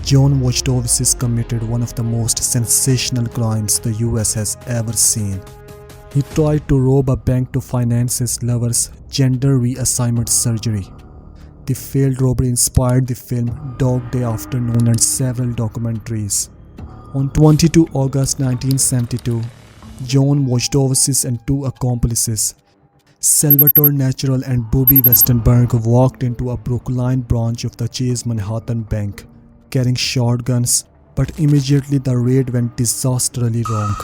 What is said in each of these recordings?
John Wojtowicz committed one of the most sensational crimes the US has ever seen. He tried to rob a bank to finance his lover's gender reassignment surgery. The failed robbery inspired the film Dog Day Afternoon and several documentaries. On 22 August 1972, John Wojtowicz and two accomplices, Salvatore Natural and Bobby Westenberg, walked into a Brookline branch of the Chase Manhattan Bank, carrying shotguns, but immediately the raid went disastrously wrong.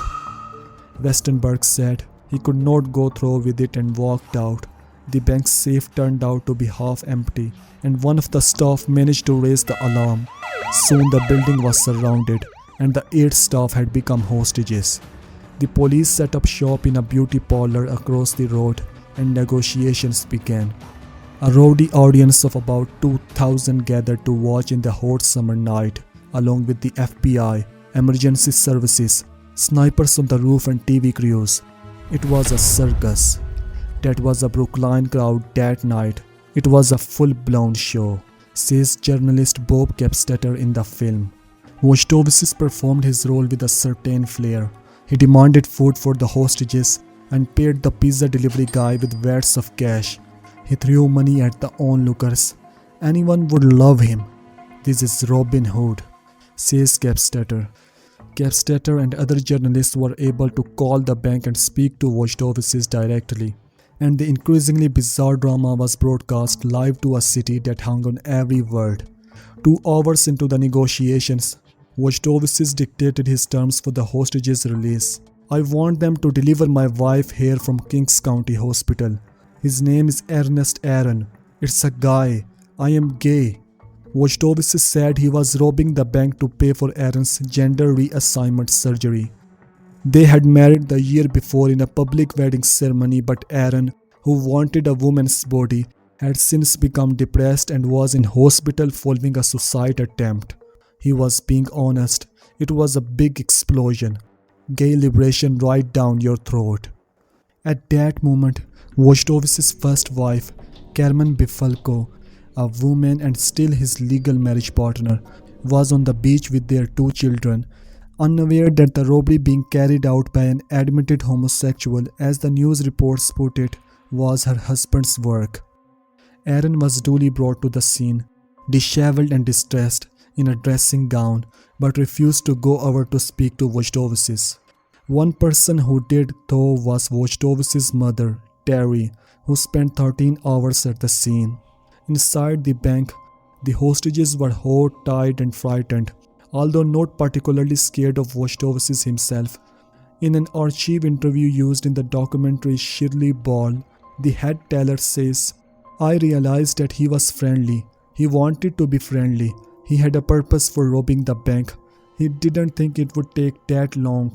Westenberg said he could not go through with it and walked out. The bank's safe turned out to be half empty, and one of the staff managed to raise the alarm. Soon the building was surrounded, and the 8 staff had become hostages. The police set up shop in a beauty parlor across the road, and negotiations began. A rowdy audience of about 2,000 gathered to watch in the hot summer night, along with the FBI, emergency services, snipers on the roof and TV crews. It was a circus. That was a Brookline crowd that night. It was a full-blown show, says journalist Bob Capstetter in the film. Wojtowicz performed his role with a certain flair. He demanded food for the hostages and paid the pizza delivery guy with wads of cash. He threw money at the onlookers. Anyone would love him. This is Robin Hood, says Capstetter. Capstetter and other journalists were able to call the bank and speak to Wojtowicz directly, and the increasingly bizarre drama was broadcast live to a city that hung on every word. 2 hours into the negotiations, Wojtowicz dictated his terms for the hostages' release. "I want them to deliver my wife here from Kings County Hospital. His name is Ernest Aaron. It's a guy. I am gay." Wojtowicz said he was robbing the bank to pay for Aaron's gender reassignment surgery. They had married the year before in a public wedding ceremony, but Aaron, who wanted a woman's body, had since become depressed and was in hospital following a suicide attempt. He was being honest. It was a big explosion. Gay liberation right down your throat. At that moment, Wojtowicz's first wife, Carmen Bifalco, a woman and still his legal marriage partner, was on the beach with their 2 children, unaware that the robbery being carried out by an admitted homosexual, as the news reports put it, was her husband's work. Aaron was duly brought to the scene, disheveled and distressed, in a dressing gown, but refused to go over to speak to Wojtowicz. One person who did, though, was Wojtowicz's mother, Terry, who spent 13 hours at the scene. Inside the bank, the hostages were hot, tired and frightened, although not particularly scared of Wojtowicz himself. In an archive interview used in the documentary Shirley Ball, the head teller says, "I realized that he was friendly. He wanted to be friendly. He had a purpose for robbing the bank. He didn't think it would take that long.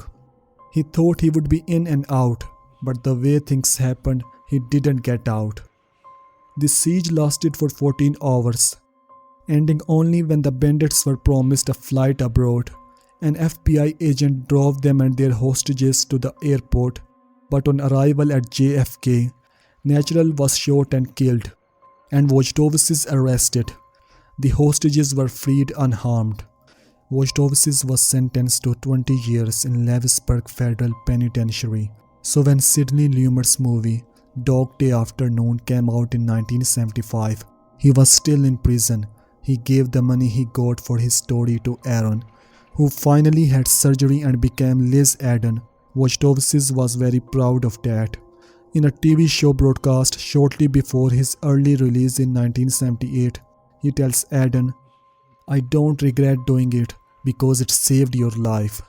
He thought he would be in and out, but the way things happened, he didn't get out." The siege lasted for 14 hours, ending only when the bandits were promised a flight abroad. An FBI agent drove them and their hostages to the airport, but on arrival at JFK, Natural was shot and killed, and Wojtowicz arrested. The hostages were freed unharmed. Wojtowicz was sentenced to 20 years in Lewisburg Federal Penitentiary. So when Sidney Lumet's movie Dog Day Afternoon came out in 1975, he was still in prison. He gave the money he got for his story to Aaron, who finally had surgery and became Liz Eden. Wojtowicz was very proud of that. In a TV show broadcast shortly before his early release in 1978, he tells Eden, "I don't regret doing it because it saved your life."